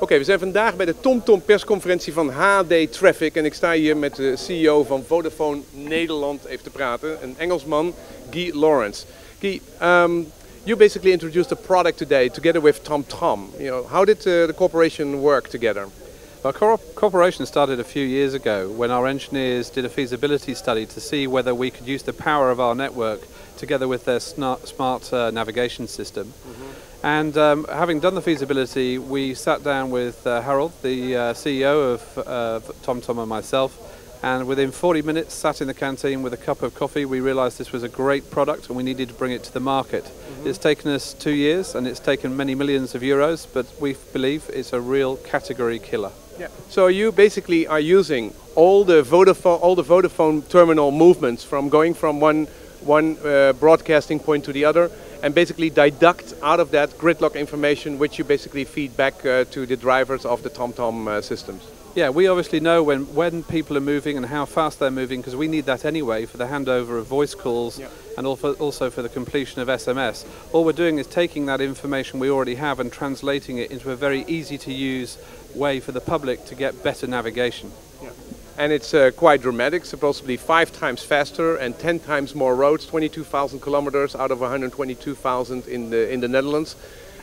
Oké, we zijn vandaag bij de TomTom persconferentie van HD Traffic en ik sta hier met de CEO van Vodafone Nederland even te praten, een Engelsman, Guy Laurence. Guy, you basically introduced a product today together with TomTom. You know, how did the cooperation work together? Well, cooperation started a few years ago when our engineers did a feasibility study to see whether we could use the power of our network together with their smart navigation system. And having done the feasibility, we sat down with Harold, the CEO of TomTom, and myself, and within 40 minutes, sat in the canteen with a cup of coffee, we realized this was a great product and we needed to bring it to the market. It's taken us 2 years and it's taken many millions of euros, but we believe it's a real category killer. Yeah. So you basically are using all the Vodafone terminal movements from going from one broadcasting point to the other, and basically deduct out of that gridlock information, which you basically feed back to the drivers of the TomTom systems. Yeah, we obviously know when people are moving and how fast they're moving, because we need that anyway for the handover of voice calls, and also for the completion of SMS. All we're doing is taking that information we already have and translating it into a very easy to use way for the public to get better navigation. Yeah. And it's quite dramatic, supposedly 5 times faster and 10 times more roads, 22,000 kilometers out of 122,000 in the Netherlands.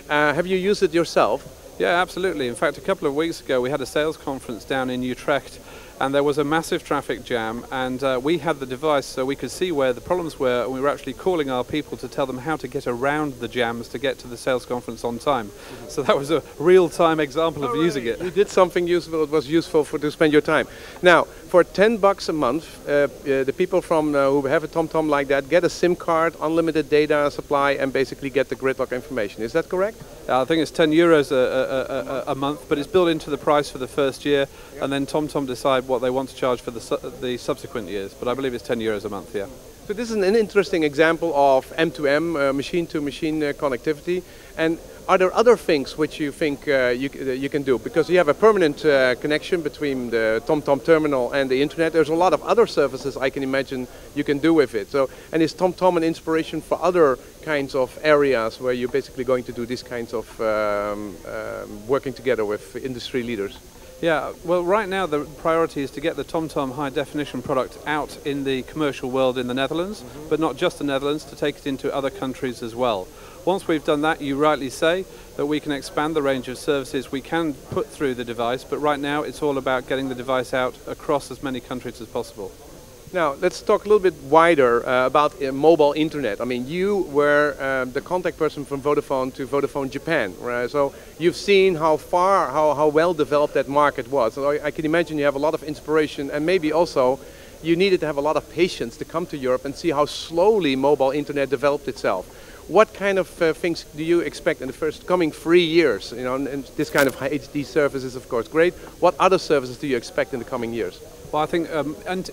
Have you used it yourself? Yeah, absolutely. In fact, a couple of weeks ago we had a sales conference down in Utrecht and there was a massive traffic jam, and we had the device so we could see where the problems were, and we were actually calling our people to tell them how to get around the jams to get to the sales conference on time. So that was a real-time example of using it. You did something useful. It was useful to spend your time. Now, for $10 a month, the people who have a TomTom like that get a SIM card, unlimited data supply, and basically get the gridlock information. Is that correct? I think it's €10 a month, but it's built into the price for the first year, and then TomTom decide what they want to charge for the subsequent years. But I believe it's €10 a month, yeah. So this is an interesting example of M2M, machine-to-machine connectivity. And are there other things which you think you can do? Because you have a permanent connection between the TomTom terminal and the internet. There's a lot of other services I can imagine you can do with it. So, and is TomTom an inspiration for other kinds of areas where you're basically going to do these kinds of working together with industry leaders? Yeah, well, right now the priority is to get the TomTom high definition product out in the commercial world in the Netherlands, but not just the Netherlands, to take it into other countries as well. Once we've done that, you rightly say that we can expand the range of services we can put through the device, but right now it's all about getting the device out across as many countries as possible. Now, let's talk a little bit wider about mobile internet. I mean, you were the contact person from Vodafone to Vodafone Japan, right? So you've seen how well developed that market was. So I can imagine you have a lot of inspiration, and maybe also you needed to have a lot of patience to come to Europe and see how slowly mobile internet developed itself. What kind of things do you expect in the coming 3 years? You know, and this kind of HD service is of course great. What other services do you expect in the coming years? Well, I think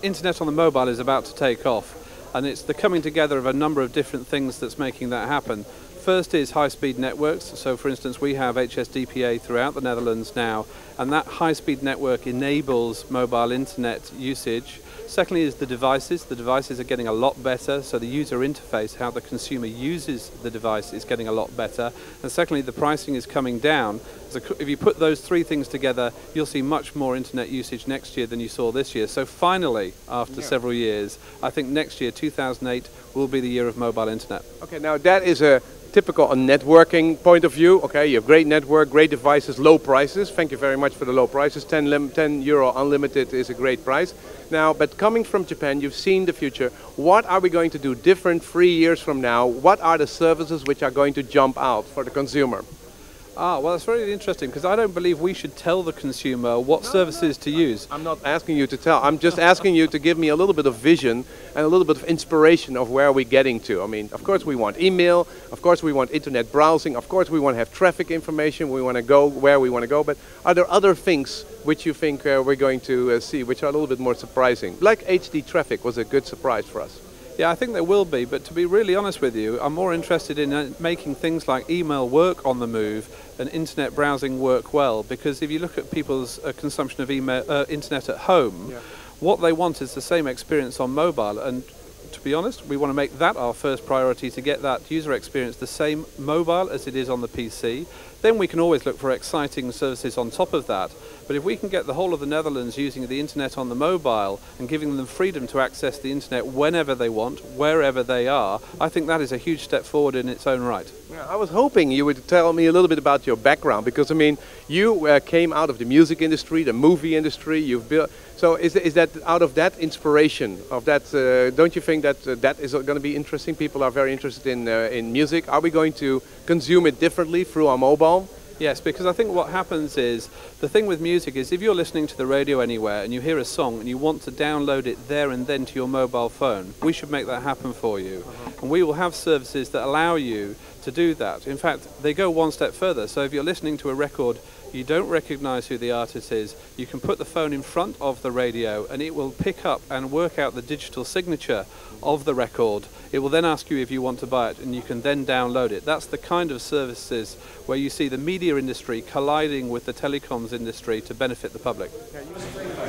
internet on the mobile is about to take off, and it's the coming together of a number of different things that's making that happen. First is high-speed networks. So for instance, we have HSDPA throughout the Netherlands now, and that high-speed network enables mobile internet usage. Secondly is the devices. The devices are getting a lot better, so the user interface, how the consumer uses the device, is getting a lot better. And secondly, the pricing is coming down. So if you put those 3 things together, you'll see much more internet usage next year than you saw this year. So finally, after several years, I think next year, 2008, will be the year of mobile internet. Okay, now that is a typical networking point of view. Okay, you have great network, great devices, low prices. Thank you very much for the low prices. €10 unlimited is a great price. Now, but coming from Japan, you've seen the future. What are we going to do different 3 years from now? What are the services which are going to jump out for the consumer? Well, it's very interesting, because I don't believe we should tell the consumer what services to use. I'm not asking you to tell. I'm just asking you to give me a little bit of vision and a little bit of inspiration of where we're getting to. I mean, of course we want email, of course we want internet browsing, of course we want to have traffic information, we want to go where we want to go, but are there other things which you think we're going to see which are a little bit more surprising? Like HD traffic was a good surprise for us. Yeah, I think there will be, but to be really honest with you, I'm more interested in making things like email work on the move and internet browsing work well, because if you look at people's consumption of internet at home, what they want is the same experience on mobile, and to be honest, we want to make that our first priority, to get that user experience the same mobile as it is on the PC. then we can always look for exciting services on top of that. But if we can get the whole of the Netherlands using the internet on the mobile and giving them freedom to access the internet whenever they want, wherever they are, I think that is a huge step forward in its own right. Yeah, I was hoping you would tell me a little bit about your background, because I mean, you came out of the music industry, the movie industry. You've built. So is that out of that inspiration, of that? Don't you think that that is going to be interesting? People are very interested in music. Are we going to consume it differently through our mobile? Yes, because I think what happens is, the thing with music is, if you're listening to the radio anywhere and you hear a song and you want to download it there and then to your mobile phone, we should make that happen for you. And we will have services that allow you to do that. In fact, they go one step further. So if you're listening to a record, you don't recognize who the artist is, you can put the phone in front of the radio and it will pick up and work out the digital signature of the record. It will then ask you if you want to buy it, and you can then download it. That's the kind of services where you see the media industry colliding with the telecoms industry to benefit the public.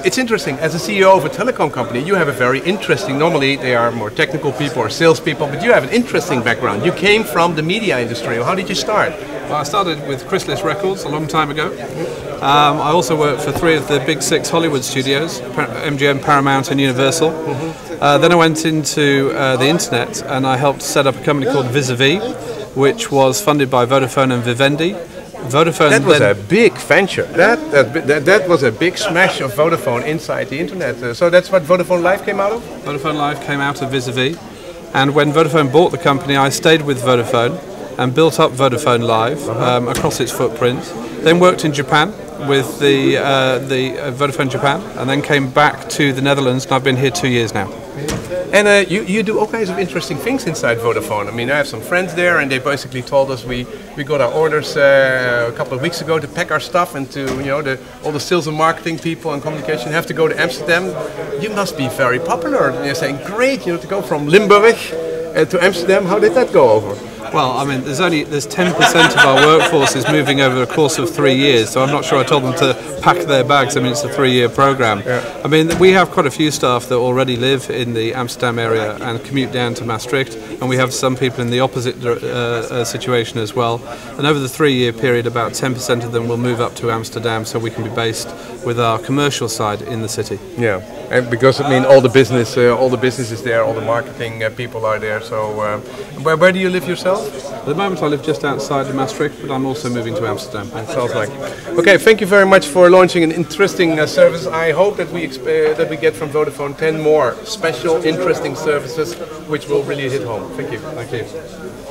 It's interesting, as a CEO of a telecom company, you have a very interesting, normally they are more technical people or salespeople, but you have an interesting background. You came from the media industry. How did you start? Well, I started with Chrysalis Records a long time ago. I also worked for 3 of the big 6 Hollywood studios, MGM, Paramount and Universal. Then I went into the internet and I helped set up a company called Vis-a-Vis, which was funded by Vodafone and Vivendi. Vodafone. That was a big venture. That was a big smash of Vodafone inside the internet. So that's what Vodafone Live came out of? Vodafone Live came out of Vis-a-Vis. And when Vodafone bought the company, I stayed with Vodafone and built up Vodafone Live across its footprint. Then worked in Japan with the Vodafone Japan, and then came back to the Netherlands, and I've been here 2 years now. And you do all kinds of interesting things inside Vodafone. I mean, I have some friends there, and they basically told us we got our orders a couple of weeks ago to pack our stuff, and to all the sales and marketing people and communication have to go to Amsterdam. You must be very popular. And you're saying, great, to go from Limburg to Amsterdam. How did that go over? Well, I mean, there's 10% of our workforce is moving over the course of 3 years, so I'm not sure I told them to pack their bags. I mean, it's a 3-year program. Yeah. I mean, we have quite a few staff that already live in the Amsterdam area and commute down to Maastricht, and we have some people in the opposite situation as well. And over the 3-year period, about 10% of them will move up to Amsterdam, so we can be based with our commercial side in the city. Yeah, and because I mean, all the business is there, all the marketing people are there. So, where do you live yourself? At the moment I live just outside of Maastricht, but I'm also moving to Amsterdam. It sounds like. Okay, thank you very much for launching an interesting service. I hope that we get from Vodafone 10 more special, interesting services which will really hit home. Thank you. Thank you.